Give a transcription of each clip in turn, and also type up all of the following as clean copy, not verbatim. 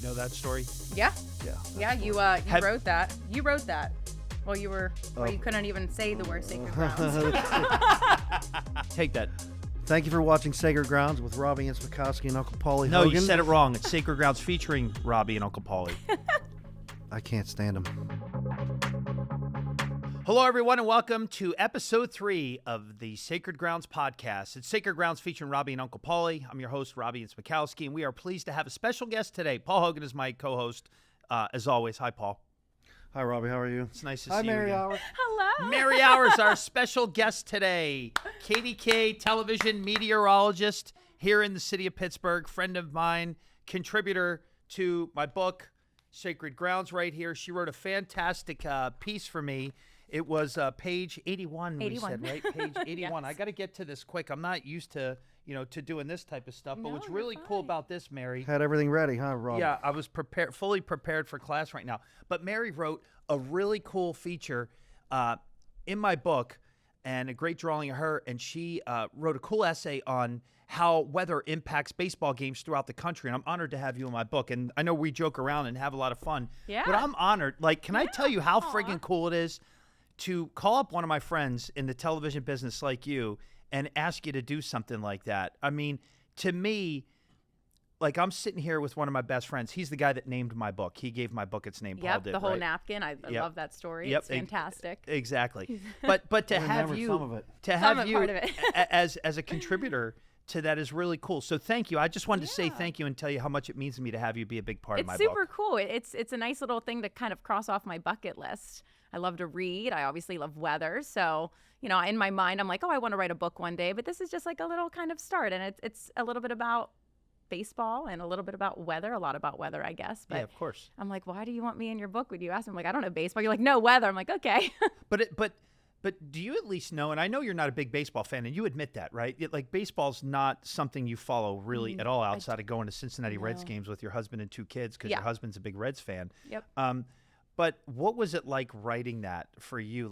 know that story? Yeah. Yeah. You wrote that. You wrote that. Well, you couldn't even say the word Sacred Grounds. Take that. Thank you for watching Sacred Grounds with Robbie and Smikowski and Uncle Paulie No, Hogan. you said it wrong. It's Sacred Grounds featuring Robbie and Uncle Paulie. I can't stand him. Hello, everyone, and welcome to episode 3 of the Sacred Grounds podcast. It's Sacred Grounds featuring Robbie and Uncle Paulie. I'm your host, Robbie and Smikowski, and we are pleased to have a special guest today. Paul Hogan is my co-host, as always. Hi, Paul. Hi, Robbie. How are you? It's nice to Hi, see you Mary again. Howard. Hello. Mary Hours, our special guest today. KDK television meteorologist here in the city of Pittsburgh, friend of mine, contributor to my book, Sacred Grounds, right here. She wrote a fantastic piece for me. It was page 81, we said, right? Page 81. Yes. I got to get to this quick. I'm not used to, to doing this type of stuff. But what's really cool about this, Mary. Had everything ready, huh, Rob? Yeah, I was fully prepared for class right now. But Mary wrote a really cool feature in my book and a great drawing of her. And she wrote a cool essay on how weather impacts baseball games throughout the country. And I'm honored to have you in my book. And I know we joke around and have a lot of fun. Yeah. But I'm honored. Like, can I tell you how friggin' cool it is to call up one of my friends in the television business like you and ask you to do something like that? I mean, to me, like, I'm sitting here with one of my best friends. He's the guy that named my book. He gave my book its name. Paul did, the whole right? napkin. I love that story. It's fantastic. Exactly. But to have you, some of it. to have you part of it. as a contributor to that is really cool. So thank you. I just wanted to say thank you and tell you how much it means to me to have you be a big part of my book. It's super cool. It's a nice little thing to kind of cross off my bucket list. I love to read. I obviously love weather. So, in my mind, I'm like, I want to write a book one day. But this is just like a little kind of start. And it's a little bit about baseball and a little bit about weather, a lot about weather, I guess. But yeah, of course. I'm like, why do you want me in your book? Would you ask? I'm like, I don't know baseball. You're like, no, weather. I'm like, okay. But do you at least know, and I know you're not a big baseball fan, and you admit that, right? Like, baseball's not something you follow really at all outside of going to Cincinnati Reds games with your husband and 2 kids because your husband's a big Reds fan. Yep. But what was it like writing that for you?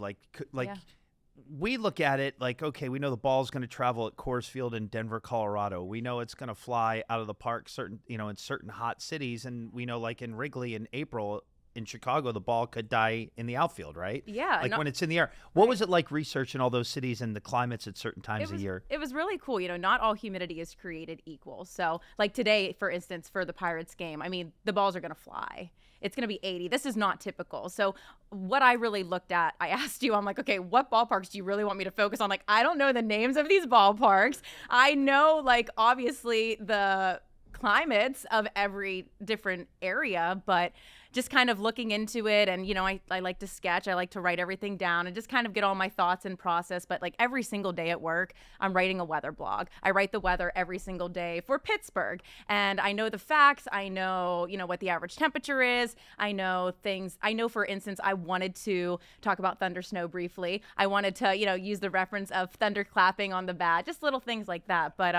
We look at it like, okay, we know the ball's going to travel at Coors Field in Denver, Colorado. We know it's going to fly out of the park in certain hot cities, and we know, like in Wrigley in April in Chicago, the ball could die in the outfield, right? Yeah. When it's in the air. What was it like researching all those cities and the climates at certain times of year? It was really cool. Not all humidity is created equal. So like today, for instance, for the Pirates game, I mean, the balls are going to fly. It's going to be 80. This is not typical. So what I really looked at, I asked you, I'm like, okay, what ballparks do you really want me to focus on? Like, I don't know the names of these ballparks. I know, like, obviously the climates of every different area, but just kind of looking into it. And, I like to sketch. I like to write everything down and just kind of get all my thoughts and process. But like every single day at work, I'm writing a weather blog. I write the weather every single day for Pittsburgh. And I know the facts. I know, what the average temperature is. I know things. I know, for instance, I wanted to talk about thunder snow briefly. I wanted to, use the reference of thunder clapping on the bat, just little things like that. But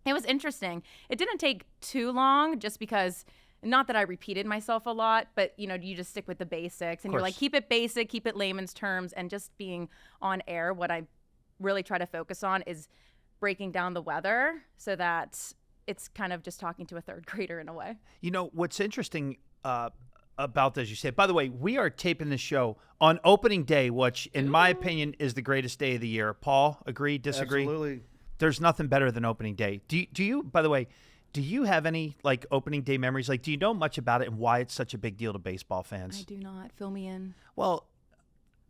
it was interesting. It didn't take too long just because, not that I repeated myself a lot, but, you just stick with the basics. And you're like, keep it basic, keep it layman's terms. And just being on air, what I really try to focus on is breaking down the weather so that it's kind of just talking to a third grader in a way. What's interesting about this, you said, by the way, we are taping this show on opening day, which in my opinion is the greatest day of the year. Paul, agree, disagree? Absolutely. There's nothing better than opening day. Do you, by the way, do you have any like opening day memories? Like, do you know much about it and why it's such a big deal to baseball fans? I do not. Fill me in. Well,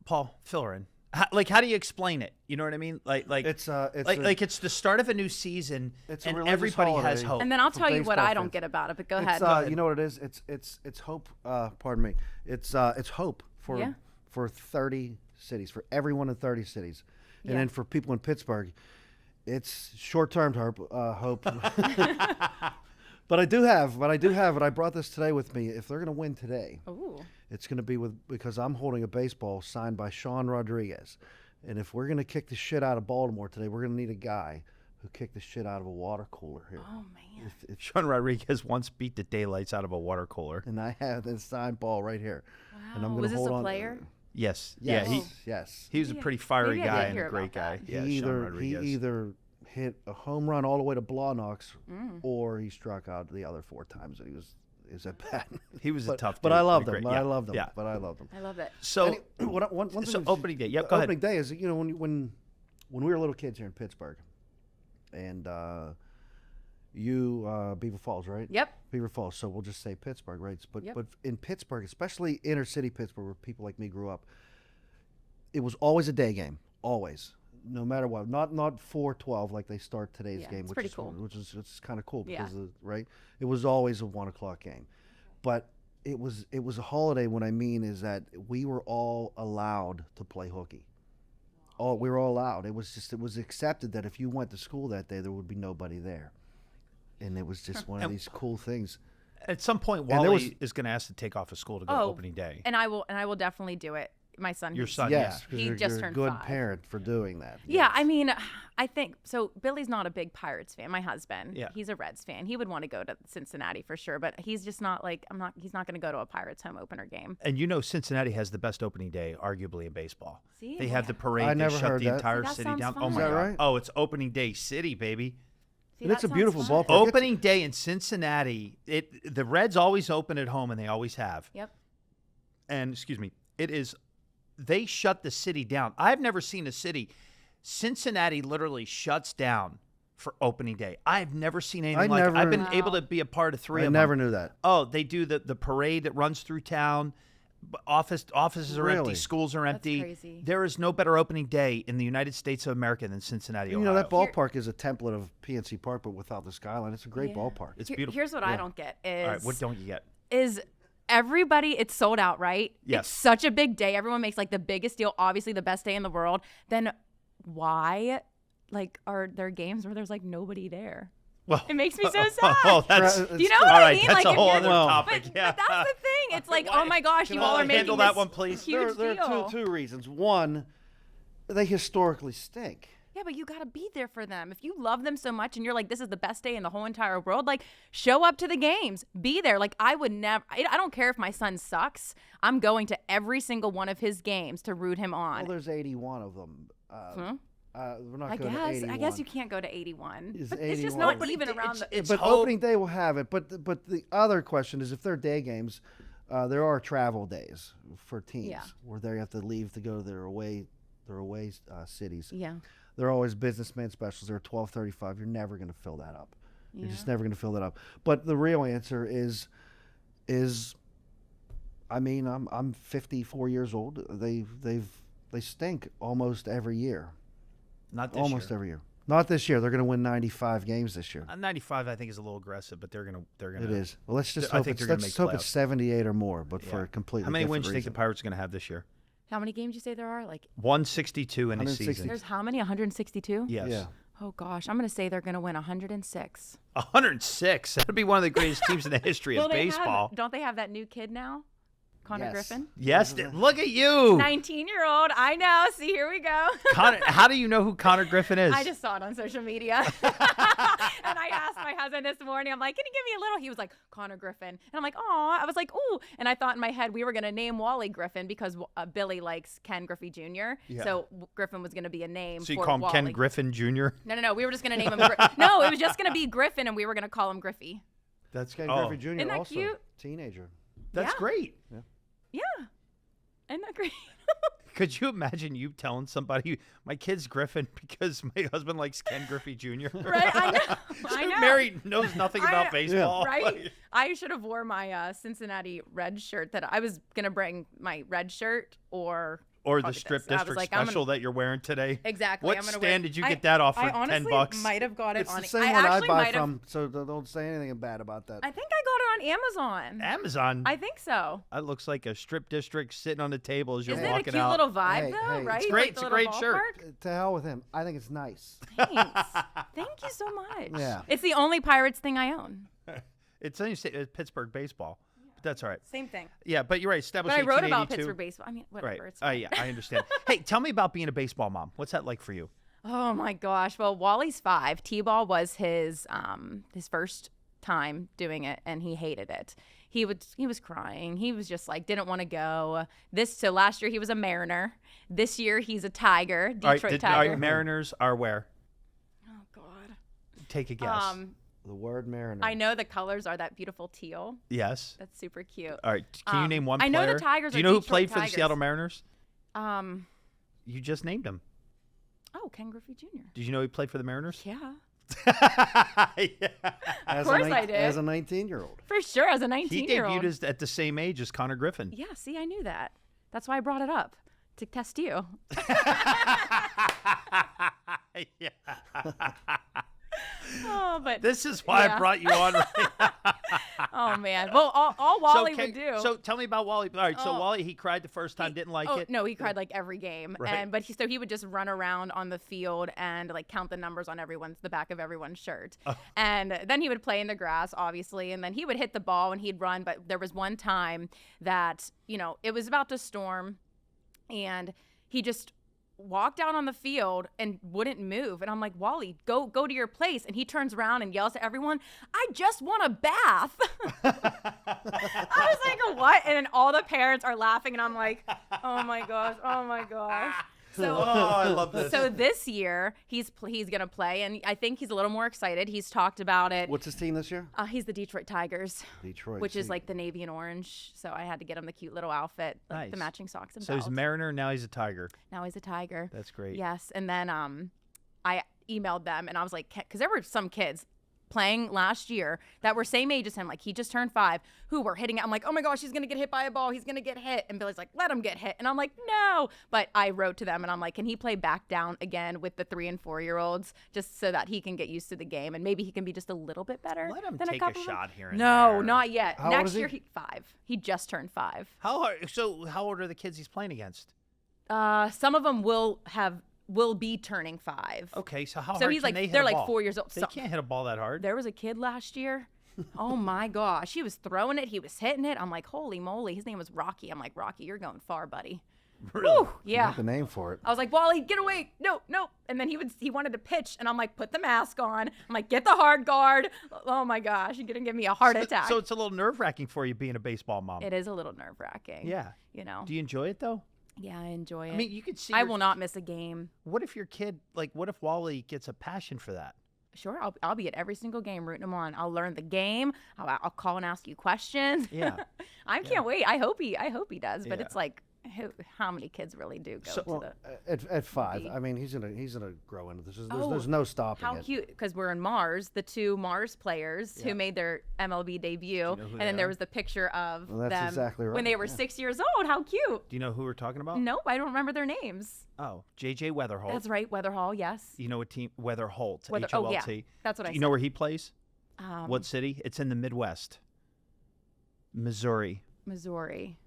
Paul, fill her in. How do you explain it? You know what I mean? Like it's the start of a new season, and everybody has hope. And then I'll tell you what I don't get about it. But go ahead. You know what it is? It's hope. Pardon me. It's hope for 30 cities, for everyone in 30 cities, and then for people in Pittsburgh, it's short-term hope. But I do have, and I brought this today with me. If they're going to win today, it's going to be because I'm holding a baseball signed by Sean Rodriguez. And if we're going to kick the shit out of Baltimore today, we're going to need a guy who kicked the shit out of a water cooler here. Oh, man. If Sean Rodriguez once beat the daylights out of a water cooler. And I have this signed ball right here. Wow. And I'm Was this hold a on player? Yes. Yes. Yeah. Yes. He was a pretty fiery guy and a hear great about guy. that. Yeah, He Sean Rodriguez. either hit a home run all the way to Blawnox, or he struck out the other 4 times that he was is at bat. He was a tough but dude. I loved Great. him. But Yeah. I loved him. Yeah. But I loved him. I love it. So, One thing so was- opening day. Yep, go ahead. Opening day is, when we were little kids here in Pittsburgh, and Beaver Falls, right? Yep. Beaver Falls. So we'll just say Pittsburgh, right? But Yep. but in Pittsburgh, especially inner city Pittsburgh, where people like me grew up, it was always a day game, always, no matter what. Not 4:12 like they start today's Yeah, game, it's which pretty is cool. which is it's kind of cool Yeah. because right, it was always a 1:00 game, but it was a holiday. What I mean is that we were all allowed to play hooky. We were all allowed. It was accepted that if you went to school that day, there would be nobody there, and it was just one of these cool things. At some point, there Wally was- is going to ask to take off of school to go to opening day. And I will definitely do it. My son. Your he's- son, Yes, yeah. 'cause He you're, just you're turned a good 5. parent for doing that. Yeah, yes. I mean, I think so. Billy's not a big Pirates fan. My husband, Yeah. he's a Reds fan. He would want to go to Cincinnati for sure, but he's just not like he's not going to go to a Pirates home opener game. And Cincinnati has the best opening day, arguably, in baseball. See? They have the parade. I they never shut heard the that. entire See, that city sounds down. fun. Oh my Is that God. right? Oh, it's opening day city, baby. See, And it's that a sounds beautiful fun. ballpark. Opening day in Cincinnati. The Reds always open at home, and they always have. Yep. And excuse me, they shut the city down. I've never seen a city. Cincinnati literally shuts down for opening day. I've never seen anything like it. I've been able to be a part of 3 I of never them. knew that. Oh, they do the parade that runs through town. Offices are empty. Really? Schools are empty. crazy. There is no better opening day in the United States of America than Cincinnati, You Ohio. know, that ballpark is a template of PNC Park, but without the skyline. It's a great Yeah. ballpark. It's beautiful. Here's what I don't get is All right, what don't you get? is everybody it's sold out, right? Yes. It's such a big day. Everyone makes like the biggest deal, obviously the best day in the world. Then why are there games where there's like nobody there? Well, It makes me so sad. Oh, that's Do you know what all I right. mean? That's Like, a if whole you're- other topic. But, yeah. but that's the thing. It's like, oh my gosh, you all are making handle this that one, please? huge there deal. are two reasons. One, they historically stink. Yeah, but you got to be there for them. If you love them so much and you're like, this is the best day in the whole entire world, like, show up to the games. Be there. Like, I would never, I don't care if my son sucks. I'm going to every single one of his games to root him on. Well, there's 81 of them. We're not I going to 81. guess you can't go to 81. Is But it's just 81. not even around the. It's But hope. opening day will have it. But the other question is, if they're day games, there are travel days for teams Yeah. where they have to leave to go to their away cities. Yeah. They're always businessman specials. They're 12:35. You're never going to fill that up. You're just never going to fill that up. But the real answer is, I mean, I'm 54 years old. They stink almost every year. Not this Almost year. every year. Not this year. They're going to win 95 games this year. 95, I think, is a little aggressive, but they're gonna. It is. Well, let's just I hope think it's, they're gonna let's make hope it's playoffs. 78 or more, but for Yeah. a completely How many different wins do you think the reason. Pirates are going to have this year? How many games you say there are? Like, 162 in a 160. season. there's how many? 162? Yes. Yeah. Oh, gosh. I'm going to say they're going to win 106. 106. That'd be one of the greatest teams in the history of baseball. Don't they have that new kid now? Connor Yes. Griffin? Yes. Look at you. 19-year-old. I know. See, here we go. Connor, how do you know who Connor Griffin is? I just saw it on social media. And I asked my husband this morning, I'm like, can you give me a little? He was like, Connor Griffin. And I'm like, oh, I was like, ooh. And I thought in my head we were going to name Wally Griffin because Billy likes Ken Griffey Jr. Yeah. So Griffin was going to be a name So you for call him Wally. Ken Griffin Jr.? No. We were just going to name him. No, it was just going to be Griffin and we were going to call him Griffey. That's Ken oh, Griffey Jr. Isn't that also cute? teenager. That's Yeah. great. Yeah. Isn't that great? Could you imagine you telling somebody, my kid's Griffin because my husband likes Ken Griffey Jr.? Right? I know. I know. Mary knows nothing I about know. baseball. Right? I should have wore my Cincinnati red shirt that I was going to bring my red shirt or Or the probably strip this. I was district like, I'm special that you're wearing today. Exactly. What I'm gonna stand wear, did you get that off for I honestly $10? might have got it It's on. the same I one I actually buy might have. from, so don't say anything bad about that. I think I got it on Amazon. Amazon. I think so. That looks like a strip district sitting on the table as you're Isn't it a walking cute out. little vibe Hey, though? hey, Right? it's great. Like It's the a little great shirt. ballpark? To hell with him. I think it's nice. Thanks. Thank you so much. Yeah. It's the only Pirates thing I own. It's Pittsburgh baseball, but that's all right. Same thing. Yeah, but you're right. Established But I wrote about 1882. Pittsburgh baseball. I mean, whatever. Right. It's fine. Yeah, I understand. Hey, tell me about being a baseball mom. What's that like for you? Oh my gosh. Well, Wally's 5. T-ball was his first time doing it and he hated it. He was crying. He was just like didn't want to go. So last year he was a Mariner. This year he's a Tiger, Detroit all Tiger. right, Mariners are where? Oh god. Take a guess. The word mariner. I know the colors are that beautiful teal. Yes. That's super cute. All right. Can you name one player? I know the Tigers. Do you know who Detroit played for the Tigers. Seattle Mariners? Um. You just named him. Oh, Ken Griffey Jr. Did you know he played for the Mariners? Yeah. Yeah. Of course I did. As a 19-year-old. For sure, as a He 19-year-old. debuted at the same age as Connor Griffin. Yeah, see, I knew that. That's why I brought it up, to test you. Yeah. Oh, but This is why I brought you on. Right now. oh man. Well, all Wally would do. So tell me about Wally. All right. So Oh. Wally, he cried the first time, didn't like it. No, he cried like every game. Right. But he would just run around on the field and like count the numbers on the back of everyone's shirt. Oh. And then he would play in the grass, obviously, and then he would hit the ball and he'd run. But there was one time that, it was about to storm and he just walked out on the field and wouldn't move. And I'm like, Wally, go to your place. And he turns around and yells to everyone, I just want a bath. I was like, what? And then all the parents are laughing and I'm like, oh my gosh. So, I love this. So this year he's gonna play, and I think he's a little more excited. He's talked about it. What's his team this year? He's the Detroit Tigers, Detroit. which is like the navy and orange. So I had to get him the cute little outfit, like the Nice. matching socks and So he's a belt. Mariner, now he's a Tiger. Now he's a Tiger. That's great. Yes, and then I emailed them and I was like, because there were some kids playing last year that were same age as him, like he just turned 5, who were hitting it. I'm like, oh my gosh, he's gonna get hit by a ball, he's gonna get hit. And Billy's like, let him get hit. And I'm like, no. But I wrote to them and I'm like, can he play back down again with the 3 and 4-year-olds just so that he can get used to the game and maybe he can be just a little bit better? Let him than take a a couple of them? shot here and No, there. not yet. How old Next is he? year, 5. He just turned 5. How old are the kids he's playing against? Some of them will be turning 5. Okay, so how So hard he's can like, they hit they're a like ball? 4 years old. They So- can't hit a ball that hard. There was a kid last year. Oh my gosh. He was throwing it. He was hitting it. I'm like, holy moly. His name was Rocky. I'm like, Rocky, you're going far, buddy. Really? Woo, yeah. Not the name for it. I was like, Wally, get away. No. And then he wanted to pitch. And I'm like, put the mask on. I'm like, get the hard guard. Oh my gosh. You're going to give me a heart attack. So it's a little nerve-wracking for you being a baseball mom. It is a little nerve wracking. Yeah. Do Do you enjoy it though? Yeah, I enjoy it. I mean, you could see. I will not miss a game. What if your kid, what if Wally gets a passion for that? Sure, I'll be at every single game rooting him on. I'll learn the game. I'll call and ask you questions. Yeah. I can't wait. I hope he does. But Yeah. it's like, how many kids really do go So- to Well, the? at 5, Maybe. I mean, he's gonna grow into this. There's Oh, no stopping How it. cute! Because we're in Mars, the 2 Mars players who made their MLB debut, know who and they then there are? was the picture of Well, that's them exactly when right, they were yeah. 6 years old. How cute! Do you know who we're talking about? Nope, I don't remember their names. Oh, J.J. Weatherholt. That's right, Weatherhall. Yes. You know what team? Weatherholt. Weather- H-O-L-T. oh, yeah. That's what I Do you know said. where he plays? What Um, city? It's in the Midwest. Missouri. Missouri.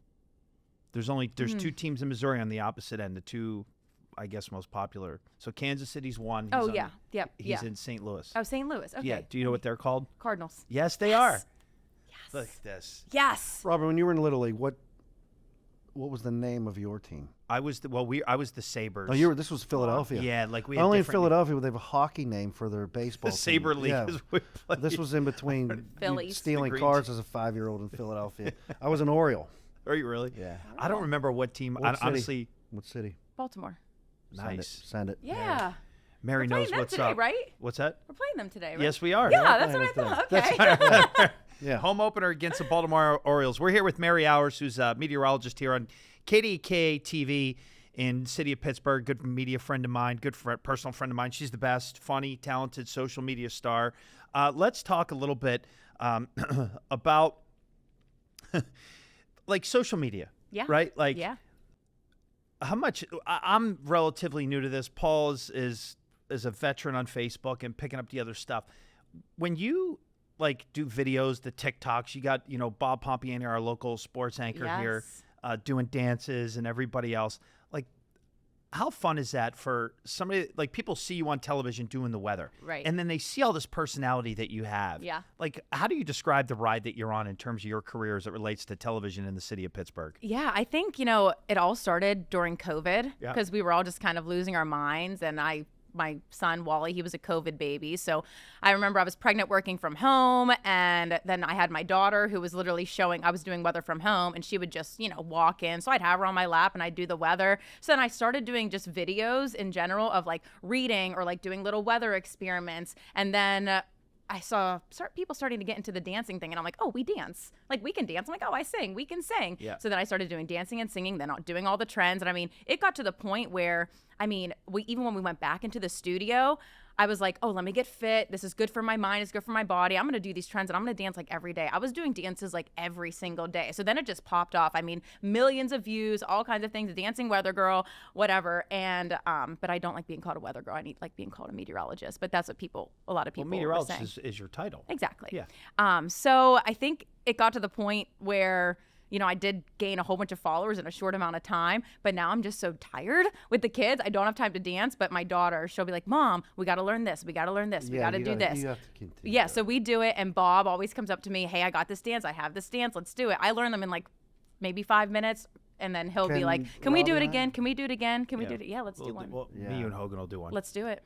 There's Hmm. 2 teams in Missouri on the opposite end. The 2, I guess, most popular. So Kansas City's 1. Oh yeah. Yep. He's yeah. in St. Louis. Oh, St. Louis. Okay. Yeah. Do you know what they're called? Cardinals. Yes, they are. Yes. Look at this. Yes. Robert, when you were in Little League, what was the name of your team? I was the Sabres. Oh, this was Philadelphia. Yeah, we had Only in different- Philadelphia they have a hockey name for their baseball The team. Sabre League Yeah. is what we This played. was in between you Phillies. stealing The cars as a 5-year-old in Philadelphia. I was an Oriole. Are you really? Yeah. I don't remember what team. What city? Honestly, What city? Baltimore. nice. Send it. Yeah. Mary We're playing knows them what's today, up. right? What's that? We're playing them today, right? Yes, we are. Yeah, that's what I playing thought. them Okay. Yeah. Home opener against the Baltimore Orioles. We're here with Mary Hours, who's a meteorologist here on KDKA TV in the city of Pittsburgh. Good media friend of mine, personal friend of mine. She's the best, funny, talented social media star. Let's talk a little bit about social media. Yeah. Right? Yeah. How much I'm relatively new to this. Paul is a veteran on Facebook and picking up the other stuff. When you do videos, the TikToks, you got Bob Pompiani, our local sports anchor here, Yes. doing dances and everybody else. How fun is that for somebody? People see you on television doing the weather, Right. and then they see all this personality that you have. Yeah. How do you describe the ride that you're on in terms of your career as it relates to television in the city of Pittsburgh? Yeah, I think, it all started during COVID Yeah. because we were all just kind of losing our minds. And my son, Wally, he was a COVID baby. So I remember I was pregnant working from home. And then I had my daughter who was literally I was doing weather from home, and she would just, walk in. So I'd have her on my lap and I'd do the weather. So then I started doing just videos in general of reading or doing little weather experiments. And then I saw people starting to get into the dancing thing, and I'm like, oh, we dance. Like, we can dance. I'm like, oh, I sing. We can sing. Yeah. So then I started doing dancing and singing, then doing all the trends. And I mean, it got to the point where, I mean, even when we went back into the studio, I was like, oh, let me get fit. This is good for my mind. It's good for my body. I'm going to do these trends and I'm going to dance like every day. I was doing dances like every single day. So then it just popped off. I mean, millions of views, all kinds of things, dancing weather girl, whatever. And, but I don't like being called a weather girl. I need like being called a meteorologist, but that's what a lot of people were saying. Is your title. Exactly. Yeah. So I think it got to the point where, you know, I did gain a whole bunch of followers in a short amount of time, but now I'm just so tired with the kids. I don't have time to dance, but my daughter, she'll be like, Mom, we got to learn this. We got to learn this. We got to do this. You have to continue. Yeah, so we do it, and Bob always comes up to me, hey, I got this dance. I have this dance. Let's do it. I learn them in like maybe 5 minutes, and then he'll be like, can we do it again? Can we do it again? Can we do it? Yeah, let's do one. Well, me, you, and Hogan will do one. Let's do it.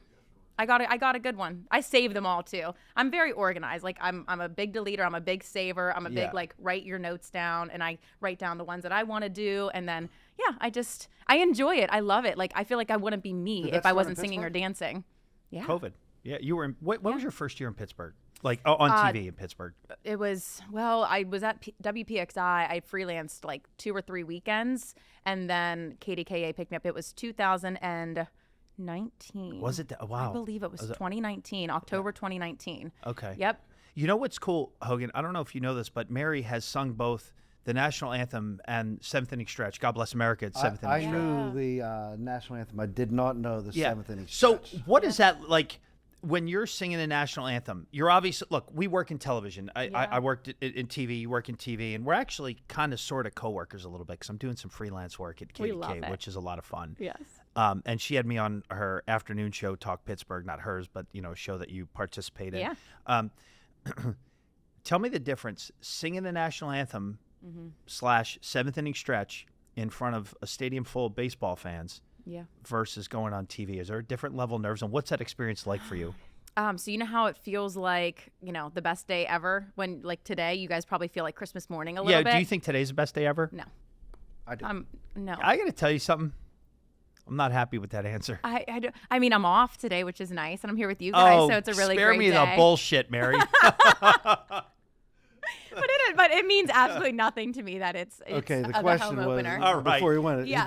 I got a good one. I save them all too. I'm very organized. Like I'm a big deleter. I'm a big saver. I'm a big like write your notes down, and I write down the ones that I want to do, and then I enjoy it. I love it. Like I feel like I wouldn't be me if I wasn't singing or dancing. Yeah. COVID. Yeah, you were in. What was your first year in Pittsburgh? Like on TV in Pittsburgh? It was I was at WPXI. I freelanced like 2 or 3 weekends, and then KDKA picked me up. It was 2019. Was it? Wow. I believe it was 2019, October 2019. Okay. Yep. You know what's cool, Hogan? I don't know if you know this, but Mary has sung both the national anthem and seventh inning stretch. God bless America at seventh inning stretch. I knew the national anthem. I did not know the seventh inning So stretch. what is that like? When you're singing the national anthem, you're obviously, look, we work in television. I worked in TV, you work in TV, and we're actually kind of sort of co-workers a little bit because I'm doing some freelance work at KDK, which is a lot of fun. Yes. And she had me on her afternoon show, Talk Pittsburgh, not hers, but, you know, a show that you participate in. Yeah. Tell me the difference, singing the national anthem / seventh inning stretch in front of a stadium full of baseball fans. Yeah. Versus going on TV. Is there a different level of nerves, and what's that experience like for you? So you know how it feels like, you know, the best day ever when like today, you guys probably feel like Christmas morning a little bit. Yeah, do you think today's the best day ever? No. I do. No. I got to tell you something. I'm not happy with that answer. I mean, I'm off today, which is nice, and I'm here with you guys, so it's a really great day. Spare me the bullshit, Mary. But it means absolutely nothing to me that it's okay. The the question home was opener. All right. before you went. Yeah.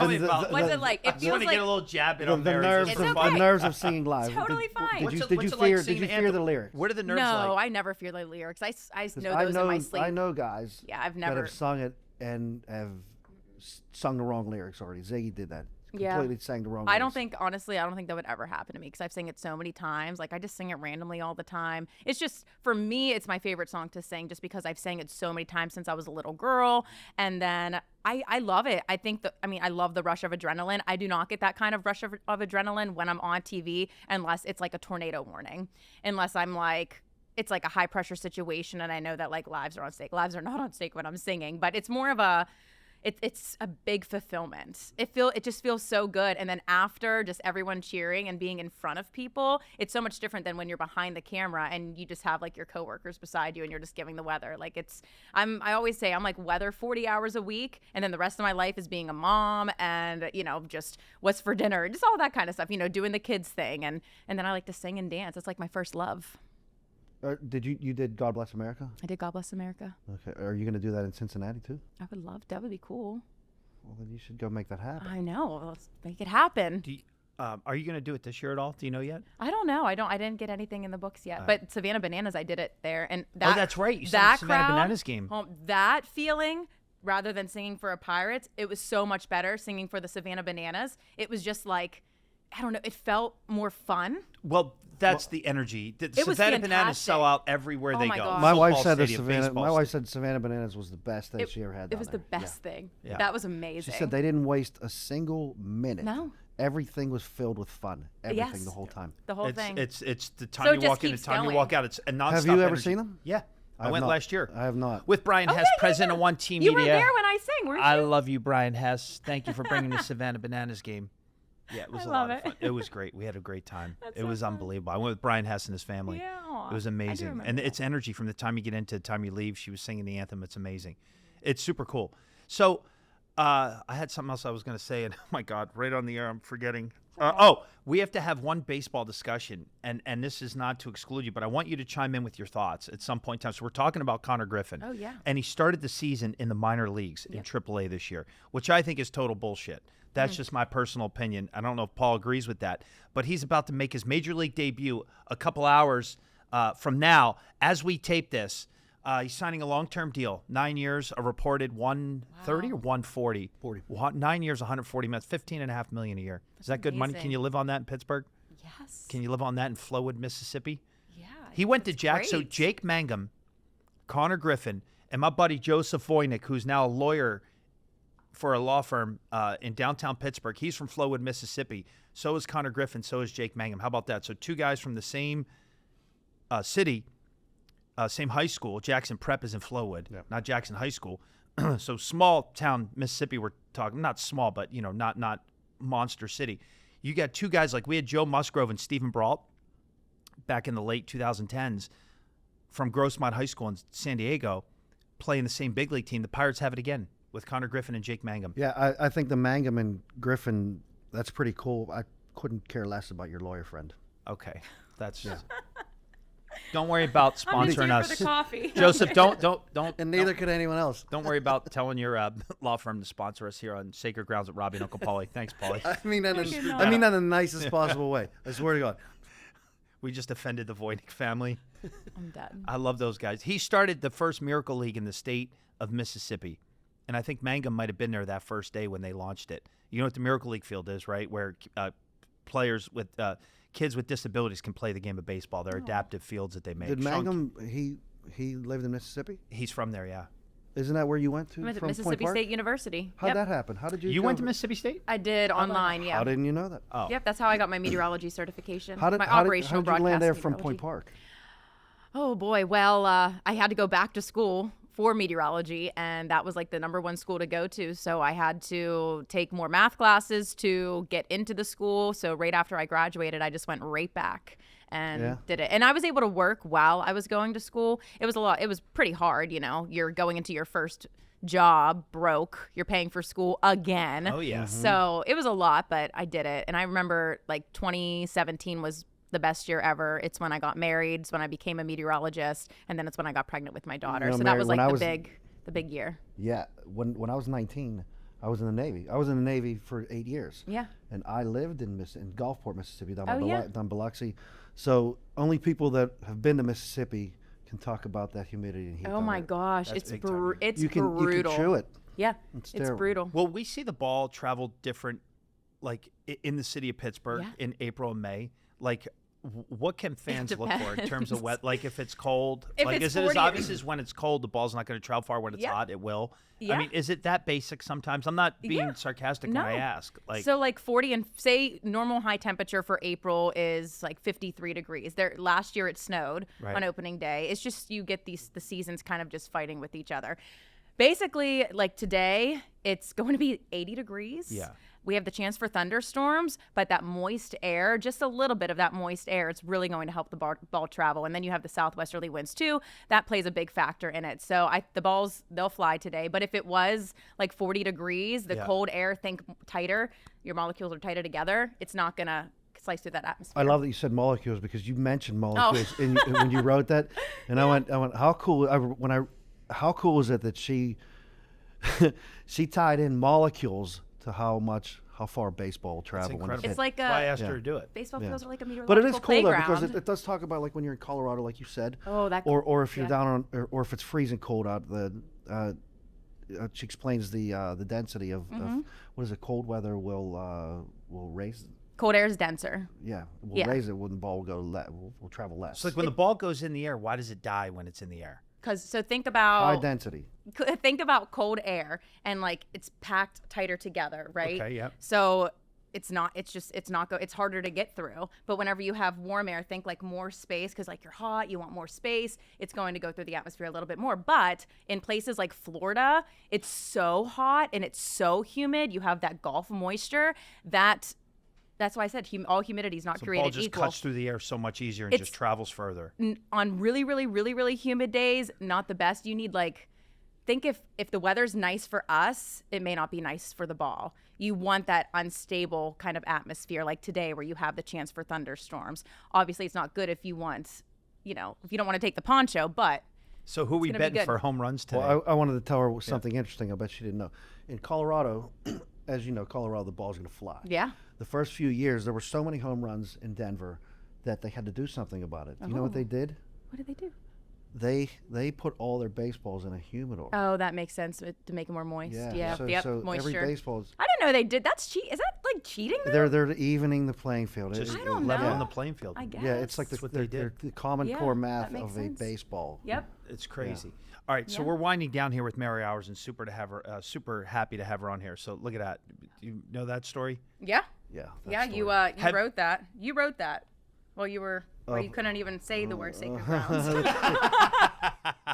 What's it like? It I feels want to like get a little jab in The on Mary. nerves, It's the okay. nerves of singing live. Totally fine. Did you What's it fear? like Did you singing fear the anthem? lyrics? Oh, What are the nerves no, like? I never fear the lyrics. I know I those in my sleep. I know guys. Yeah, I've that never. have sung it and have sung the wrong lyrics already. Ziggy did that. Yeah. Completely sang the wrong. I don't lyrics. think, honestly, I don't think that would ever happen to me because I've sang it so many times. Like, I just sing it randomly all the time. It's just, for me, it's my favorite song to sing just because I've sang it so many times since I was a little girl. And then I love it. I love the rush of adrenaline. I do not get that kind of rush of adrenaline when I'm on TV unless it's like a tornado warning. Unless I'm like, it's like a high pressure situation and I know that like lives are on stake. Lives are not on stake when I'm singing, but it's more of a, it's a big fulfillment. It just feels so good. And then after just everyone cheering and being in front of people, it's so much different than when you're behind the camera and you just have like your coworkers beside you and you're just giving the weather. Like I always say I'm like weather 40 hours a week. And then the rest of my life is being a mom and, you know, just what's for dinner, just all that kind of stuff, you know, doing the kids thing. And then I like to sing and dance. It's like my first love. Did you did God Bless America? I did God Bless America. Okay. Are you going to do that in Cincinnati too? I would love that. Would be cool. Well, then you should go make that happen. I know. Let's make it happen. Are you going to do it this year at all? Do you know yet? I don't know. I didn't get anything in the books yet. But Savannah Bananas, I did it there, and that. Oh, that's right. You said that the Savannah crowd, Bananas game. That feeling, rather than singing for a Pirates, it was so much better singing for the Savannah Bananas. It was just like, I don't know. It felt more fun. Well, that's the energy. The It was Savannah Bananas fantastic. sell out everywhere Oh they my go. gosh. My wife Football said stadium, baseball My wife stadium. said Savannah Bananas was the best thing she ever had. It was the down there. best thing. Yeah. That was amazing. She said they didn't waste a single minute. No. Everything was filled with fun. Everything Yes. the whole time. the whole thing. It's the time So it you just walk in, the keeps time you going. walk out. It's a nonstop Have you ever energy. seen them? Yeah. I have went not. last year. I have not. With Brian Hess, yeah, you president were. of One Team you Media. were there when I sang, weren't you? I love you, Brian Hess. Thank you for bringing the Savannah Bananas game. Yeah, it was a lot of fun. It was great. We had a great time. It was unbelievable. I went with Brian Hess and his family. Yeah. It was amazing. And it's energy from the time you get in to the time you leave. She was singing the anthem. It's amazing. It's super cool. So I had something else I was going to say, and oh my God, right on the air, I'm forgetting. We have to have one baseball discussion, and this is not to exclude you, but I want you to chime in with your thoughts at some point in time. So we're talking about Connor Griffin. Oh, yeah. And he started the season in the minor leagues in AAA this year, which I think is total bullshit. That's just my personal opinion. I don't know if Paul agrees with that, but he's about to make his major league debut a couple hours from now. As we tape this, he's signing a long-term deal, 9 years, a reported 130 or 140? 40. 9 years, 140 minutes, $15.5 million a year. Is that good money? amazing. Can you live on that in Pittsburgh? Yes. Can you live on that in Flowood, Mississippi? Yeah. He went to that's So great. Jake Mangum, Connor Griffin, and my buddy Joseph Voynick, who's now a lawyer for a law firm in downtown Pittsburgh. He's from Flowood, Mississippi. So is Connor Griffin. So is Jake Mangum. How about that? So two guys from the same city, same high school. Jackson Prep is in Flowood, not Jackson High School. So small town Mississippi. We're talking not small, but not monster city. You got two guys like we had Joe Musgrove and Stephen Brault back in the late 2010s from Grossmont High School in San Diego, playing the same big league team. The Pirates have it again with Connor Griffin and Jake Mangum. Yeah, I think the Mangum and Griffin, that's pretty cool. I couldn't care less about your lawyer friend. Okay, that's Don't worry about sponsoring I'm us, just here for the coffee. Joseph. Don't. And neither could anyone else. Don't worry about telling your law firm to sponsor us here on Sacred Grounds at Robbie and Uncle Paulie. Thanks, Paulie. I mean that Thank you, in the nicest possible way. I swear to God. We just offended the Voynick family. I'm dead. I love those guys. He started the first Miracle League in the state of Mississippi. And I think Mangum might have been there that first day when they launched it. You know what the Miracle League field is, right? Where players with kids with disabilities can play the game of baseball. They're adaptive fields that they make. Did Mangum, he lived in Mississippi? He's from there, yeah. Isn't that where you went to? I went to from Mississippi Point Park? State University. How'd that happen? How did you You go went to Mississippi State? I did online, yeah. How didn't you know that? Oh. Yep, that's how I got my meteorology certification. How did my how operational did you land there broadcast from meteorology. Point Park? Oh boy, well, I had to go back to school for meteorology, and that was like the #1 school to go to. So I had to take more math classes to get into the school. So right after I graduated, I just went right back and did it. And I was able to work while I was going to school. It was a lot. It was pretty hard, You're going into your first job broke. You're paying for school again. Oh, yeah. So it was a lot, but I did it. And I remember like 2017 was the best year ever. It's when I got married. It's when I became a meteorologist, and then it's when I got pregnant with my daughter. So that was like the big year. Yeah, when I was 19, I was in the Navy. I was in the Navy for 8 years. Yeah. And I lived in Gulfport, Mississippi, down Oh, Biloxi. So only people that have been to Mississippi can talk about that humidity and heat. Oh my gosh, That's it's big time. it's You can brutal. chew it. Yeah, It's it's terrible. brutal. Well, we see the ball travel different, like in the city of Pittsburgh Yeah. in April and May. Like, what can fans look for in terms of depends. wet? Like, if it's cold, If like, it's is it as 40 obvious as when it's cold, the ball's not going to travel far? When it's Yeah. hot, it will. Yeah. I mean, is it that basic sometimes? I'm not being Yeah. sarcastic No. when I ask. Like, So like 40 and say normal high temperature for April is like 53 degrees. There last year it snowed Right. on opening day. It's just you get the seasons kind of just fighting with each other. Basically, like today, it's going to be 80 degrees. Yeah. We have the chance for thunderstorms, but that moist air, just a little bit of that moist air, it's really going to help the ball travel. And then you have the southwesterly winds too. That plays a big factor in it. So the balls, they'll fly today. But if it was like 40 degrees, the Yeah. cold air, think tighter, your molecules are tighter together, it's not going to slice through that atmosphere. I love that you said molecules because you mentioned molecules when you wrote that, and I went, how cool? How cool is it that she tied in molecules to how far baseball will travel. That's when incredible. It's like That's why I asked her to do it. baseball fields are like a meteorological But it is cool though playground. because it does talk about like when you're in Colorado, like you said. Oh, that. Or if you're yeah. down on, or if it's freezing cold out, she explains the density of what is it? Cold weather will raise. Cold air is denser. Yeah, we'll Yeah. raise it when the ball will travel less. So like when the ball goes in the air, why does it die when it's in the air? So think High about density. cold air and like it's packed tighter together, right? Okay, yep. So it's harder to get through. But whenever you have warm air, think like more space because like you're hot, you want more space. It's going to go through the atmosphere a little bit more. But in places like Florida, it's so hot and it's so humid. You have that Gulf moisture that's why I said all humidity is not So the created ball just equal. cuts through the air so much easier and It's- just travels further. On really, really, really, really humid days, not the best. You need like think if the weather's nice for us, it may not be nice for the ball. You want that unstable kind of atmosphere like today where you have the chance for thunderstorms. Obviously, it's not good if you want, if you don't want to take the poncho, but So who we betting for home runs today? Well, I wanted to tell her something interesting. I bet she didn't know. In Colorado, as you know, Colorado, the ball's going to fly. Yeah. The first few years, there were so many home runs in Denver that they had to do something about it. You know what they did? What did they do? They put all their baseballs in a humidor. Oh, that makes sense to make it more moist. Yeah. So Moisture. every baseball's. I didn't know they did. That's cheat. Is that like cheating? Though? They're evening the playing field. Just I don't leveling know. the playing field. I guess. Yeah, it's like what they did. the common core math that makes of a sense. baseball. Yep. It's crazy. All right, so we're winding down here with Mary Hours, and super happy to have her on here. So look at that. Do you know that story? Yeah. Yeah. Yeah. that's You the wrote that. You wrote that. Well, you were. Well, you couldn't even say the word sacred grounds.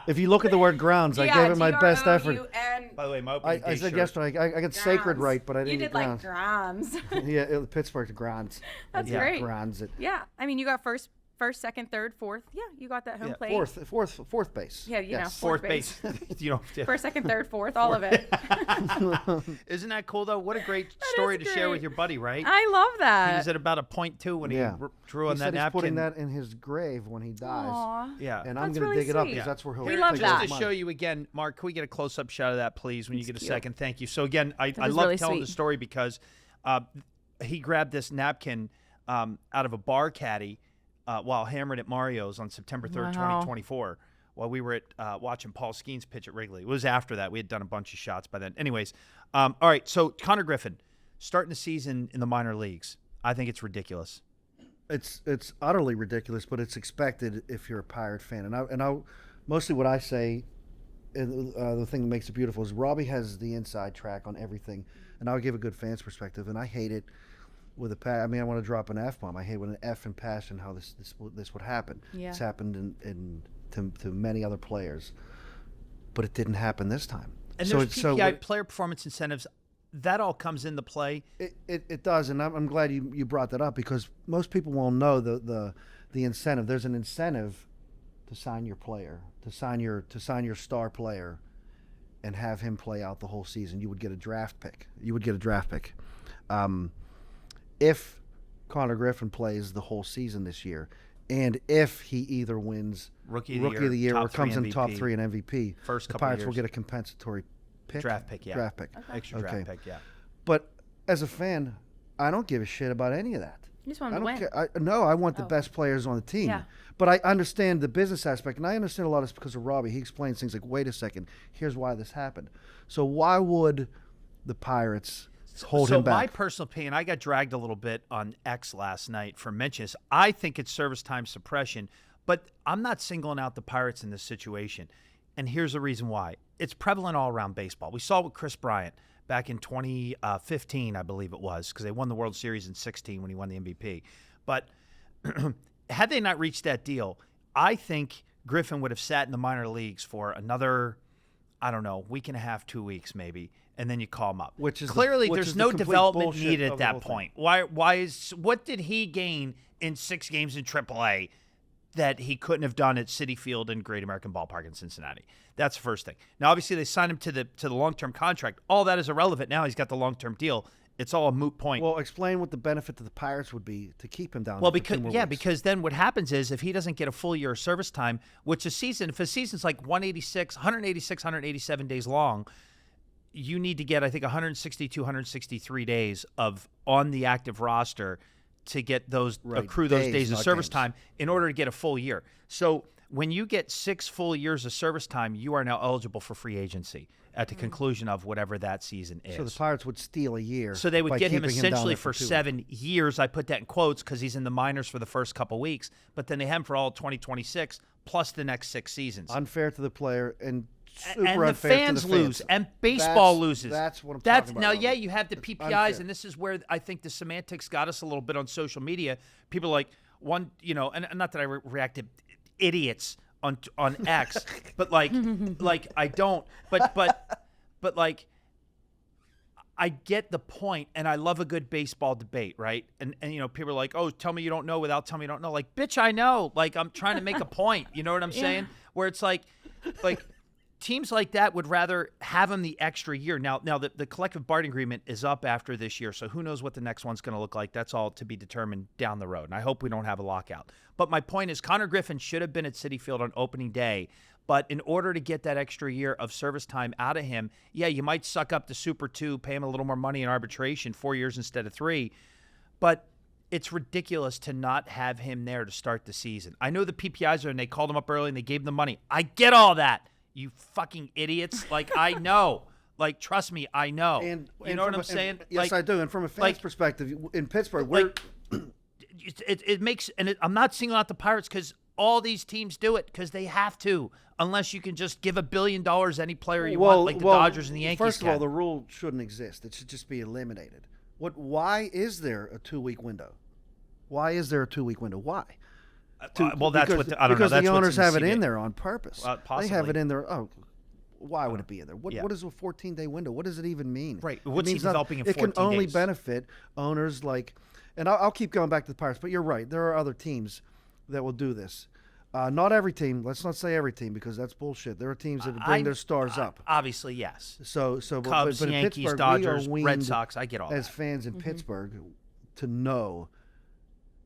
If you look at the word grounds, I gave it my best effort. By the way, my opening I day said shirt. yesterday, I got sacred right, but I didn't You get did like grounds. grounds. Yeah, Pittsburgh to grounds. That's Yeah, great. Grounds it. Yeah. I mean, you got first, second, third, fourth. Yeah, you got that home plate. Fourth base. Yeah, you know, Yes. fourth Fourth base. First, second, third, fourth, all of it. Isn't that cool though? What a great story to share with great. your buddy, right? I love He that. was at about a .2 when he drew on He that said he's napkin. putting that in his grave when he dies. Aw. Yeah. And I'm That's going to really dig it up sweet. because that's where he'll We take love all that. his Just to money. show you again, Mark, can we get a close-up shot of that, please, when you get a second? Thank you. So again, I was love really telling the sweet. story because he grabbed this napkin out of a bar caddy while hammered at Mario's on September 3rd, 2024, while we were at watching Paul Skeens pitch at Wrigley. It was after that. We had done a bunch of shots by then. Anyways, all right, so Connor Griffin, starting the season in the minor leagues. I think it's ridiculous. It's utterly ridiculous, but it's expected if you're a Pirate fan. And I mostly what I say, the thing that makes it beautiful is Robbie has the inside track on everything, and I'll give a good fan's perspective. And I hate it with a I mean, I want to drop an F-bomb. I hate with an F in passion how this would happen. Yeah. It's happened to many other players, but it didn't happen this time. And so there's it's PPI, player performance incentives. That all comes into play. It does, and I'm glad you brought that up because most people won't know the incentive. There's an incentive to sign your player, to sign your star player, and have him play out the whole season. You would get a draft pick. If Connor Griffin plays the whole season this year, and if he either wins Rookie of the Year, or top comes three in top MVP, 3 in MVP, first the couple Pirates will years. get a compensatory pick. Draft pick, yeah. Draft pick. Extra draft pick, yeah. But as a fan, I don't give a shit about any of that. You just want I him to don't win. care. No, I want the best players on the team. Yeah. But I understand the business aspect, and I understand a lot of it's because of Robbie. He explains things like, wait a second, here's why this happened. So why would the Pirates hold him So my back? personal opinion, I got dragged a little bit on X last night for mentioning this. I think it's service time suppression, but I'm not singling out the Pirates in this situation. And here's the reason why. It's prevalent all around baseball. We saw it with Chris Bryant back in 2015, I believe it was, because they won the World Series in 16 when he won the MVP. But had they not reached that deal, I think Griffin would have sat in the minor leagues for another, I don't know, week and a half, 2 weeks maybe, and then you call him up. Which is Clearly which there's is the no complete development bullshit needed of at the whole that thing. point. What did he gain in 6 games in AAA that he couldn't have done at Citi Field and Great American Ballpark in Cincinnati? That's the first thing. Now, obviously, they signed him to the long-term contract. All that is irrelevant now. He's got the long-term deal. It's all a moot point. Well, explain what the benefit to the Pirates would be to keep him down. Well, there for 2 more weeks. because then what happens is if he doesn't get a full year of service time, which if a season's like 187 days long, you need to get, I think, 162, 163 days of on the active roster to get those accrue those days of not service games. time in order to get a full year. So when you get 6 full years of service time, you are now eligible for free agency at the conclusion of whatever that season is. So the Pirates would steal a year. So they would by get him keeping down essentially there for 2 7 years. I put that in quotes because he's in the minors for the first couple weeks, but then they have him for all 2026 plus the next 6 seasons. Unfair to the player and super And the unfair fans to the fans. lose, and baseball loses. That's what I'm talking about. Now, Robbie. yeah, you have the PPIs, Unfair. and this is where I think the semantics got us a little bit on social media. People like and not that I react to idiots on X, but like I don't, but like I get the point, and I love a good baseball debate, right? And people are like, oh, tell me you don't know without telling me you don't know. Like, bitch, I know. Like, I'm trying to make a point. You know what I'm saying? Where it's like teams like that would rather have him the extra year. Now the collective bargaining agreement is up after this year, so who knows what the next one's going to look like. That's all to be determined down the road, and I hope we don't have a lockout. But my point is Connor Griffin should have been at Citi Field on opening day, but in order to get that extra year of service time out of him, yeah, you might suck up the Super 2, pay him a little more money in arbitration, 4 years instead of 3, but it's ridiculous to not have him there to start the season. I know the PPIs are, and they called him up early and they gave him the money. I get all that. You fucking idiots. Like, I know. Like, trust me, I know. And you know what I'm saying? Yes, I do. And from a fan's perspective, in Pittsburgh, it makes – and I'm not singling out the Pirates because all these teams do it because they have to, unless you can just give $1 billion any player you want, like the Dodgers and the Yankees. First of all, the rule shouldn't exist. It should just be eliminated. Why is there a 2-week window? Why is there a 2-week window? Why? Well, that's because, what I don't know. Because that's the owners have it CBA. in there on purpose. Possibly. They have it in there. Oh, why would it be in there? What is a 14-day window? What does it even mean? Right. What's he developing in 14 days? It can only days? benefit owners like, and I'll keep going back to the Pirates, but you're right. There are other teams that will do this. Not every team. Let's not say every team because that's bullshit. There are teams that bring their stars up. Obviously, yes. Cubs, but in Yankees, Dodgers, Red Sox. I get all as that. fans in Pittsburgh to know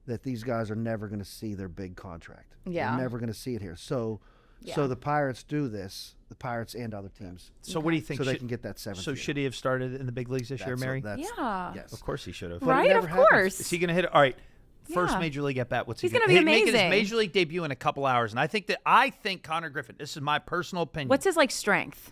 that these guys are never going to see their big contract. Yeah. They're never going to see it here. So the Pirates do this, the Pirates and other teams. So what do you think? So they can get that 7th So year. should he have started in the big leagues this year, Mary? Yeah. Yes. Of course he should have. Right, of course. Is he going to hit it? All right. First Yeah. major league at bat. What's He's he gonna be making his amazing. major league debut in a couple hours? And I think Connor Griffin. This is my personal opinion. What's his strength?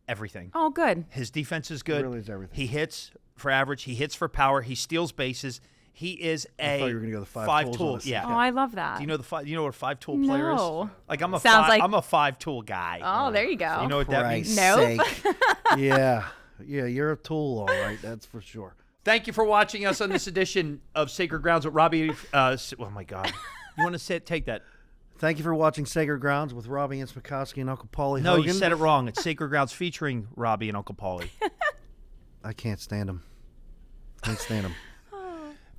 Everything. Oh, good. His defense is good. It really is everything. He hits for average. He hits for power. He steals bases. He is I thought you were going to go the five tool. tools on Yeah. Oh, I love that. Do you know you know what a 5-tool player is? No. Like I'm a Sounds like- I'm a 5-tool guy. Oh, there you go. You know what that means? Christ's Nope. sake. Yeah, you're a tool, all right. That's for sure. Thank you for watching us on this edition of Sacred Grounds with Robbie. Oh my God, you want to take that? Thank you for watching Sacred Grounds with Robbie and Smikowski and Uncle Paulie No, Hogan. you said it wrong. It's Sacred Grounds featuring Robbie and Uncle Paulie. I can't stand him. Can't stand him.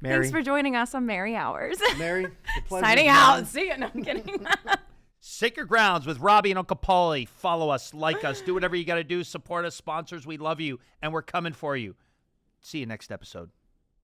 Mary, Thanks for joining us on Merry Hours. Mary, the pleasure Signing is out. mine. See you. No, I'm kidding. Sacred Grounds with Robbie and Uncle Paulie. Follow us, like us, do whatever you got to do. Support us, sponsors. We love you, and we're coming for you. See you next episode.